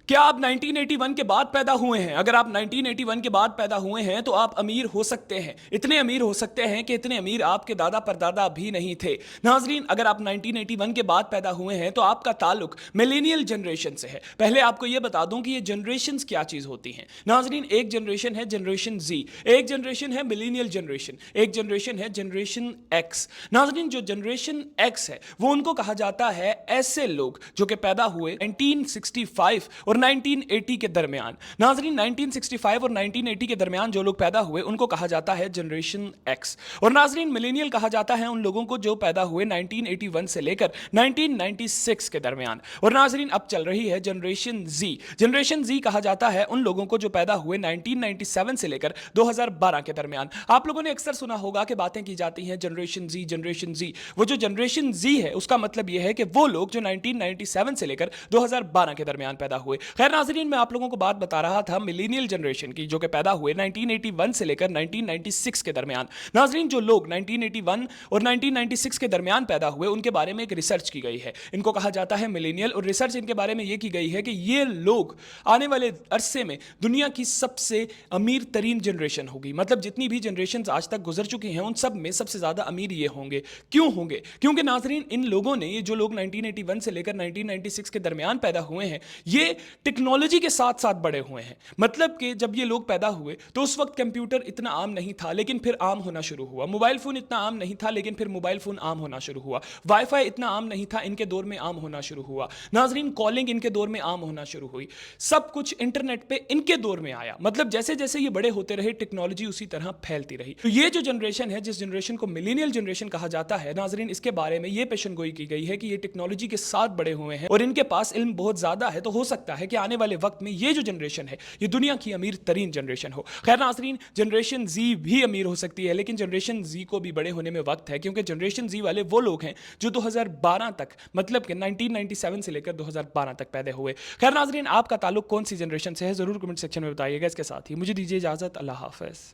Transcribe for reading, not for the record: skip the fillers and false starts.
क्या आप 1981 के बाद पैदा हुए हैं? अगर आप 1981 के बाद पैदा हुए हैं तो आप अमीर हो सकते हैं, इतने अमीर हो सकते हैं कि इतने अमीर आपके दादा परदादा भी नहीं थे। नाजरीन, अगर आप 1981 के बाद पैदा हुए हैं तो आपका ताल्लुक मिलेनियल जनरेशन से है। पहले आपको यह बता दूं कि ये जनरेशंस क्या चीज होती हैं। नाजरीन, एक जनरेशन है जनरेशन जी, एक जनरेशन है मिलेनियल जनरेशन, एक जनरेशन है जनरेशन एक्स। नाजरीन, जो जनरेशन एक्स है वो उनको कहा जाता है ऐसे लोग जो कि पैदा हुए 1965 और 1980 के दरमियान। नाजरीन, 1965 और 1980 के दरमियान जो लोग पैदा हुए उनको कहा जाता है जनरेशन एक्स। और नाजरीन, मिलेनियल कहा जाता है उन लोगों को जो पैदा हुए 1981 से लेकर 1996 के दरमियान। और नाजरीन, अब चल रही है जनरेशन जी। जनरेशन जी कहा जाता है उन लोगों को जो पैदा हुए 1997 से लेकर 2012 के दरमियान। आप लोगों ने अक्सर सुना होगा कि बातें की जाती हैं जनरेशन जी, जनरेशन जी। वो जो जनरेशन जी है उसका मतलब यह है कि वो लोग जो 1997 से लेकर 2012 के दरमियान पैदा हुए। खैर नाजरीन, मैं आप लोगों को बात बता रहा था मिलेनियल जनरेशन की जो कि पैदा हुए 1981 से लेकर 1996 के दरमियान। नाजरीन, जो लोग 1981 और 1996 के दरमियान पैदा हुए उनके बारे में एक रिसर्च की गई है। इनको कहा जाता है मिलेनियल, और रिसर्च इनके बारे में यह की गई है कि ये लोग आने वाले अरसे में दुनिया की सबसे अमीर तरीन जनरेशन होगी। मतलब जितनी भी जनरेशन आज तक गुजर चुकी हैं उन सब में सबसे ज्यादा अमीर ये होंगे। क्यों होंगे? क्योंकि नाजरीन, इन लोगों ने, ये जो लोग 1981 से लेकर 1996 के दरमियान पैदा हुए हैं, ये टेक्नोलॉजी के साथ साथ बड़े हुए हैं। मतलब कि जब ये लोग पैदा हुए तो उस वक्त कंप्यूटर इतना आम नहीं था, लेकिन फिर आम होना शुरू हुआ। मोबाइल फोन इतना आम नहीं था, लेकिन फिर मोबाइल फोन आम होना शुरू हुआ। वाईफाई इतना आम नहीं था, इनके दौर में आम होना शुरू हुआ। नाजरीन, कॉलिंग इनके दौर में आम होना शुरू हुई। सब कुछ इंटरनेट पे इनके दौर में आया। मतलब जैसे जैसे ये बड़े होते रहे टेक्नोलॉजी उसी तरह फैलती रही। तो ये जो जनरेशन है, जिस जनरेशन को मिलेनियल जनरेशन कहा जाता है, नाजरीन, इसके बारे में ये पेशन गोई की गई है कि ये टेक्नोलॉजी के साथ बड़े हुए हैं और इनके पास इल्म बहुत ज्यादा है। तो हो सकता है कि आने वाले वक्त में ये जो जनरेशन है ये दुनिया की अमीर तरीन जनरेशन हो। खैर नाजरीन, जनरेशन जी भी अमीर हो सकती है, लेकिन जनरेशन जी को भी बड़े होने में वक्त है, क्योंकि जनरेशन जी वाले वो लोग हैं जो 2012 तक, मतलब कि 1997 से लेकर 2012 तक पैदा हुए। खैर नाजरीन, आपका ताल्लुक कौन सी जनरेशन से है जरूर कमेंट सेक्शन में बताइएगा। इसके साथ ही मुझे दीजिए इजाजत। अल्लाह हाफिज।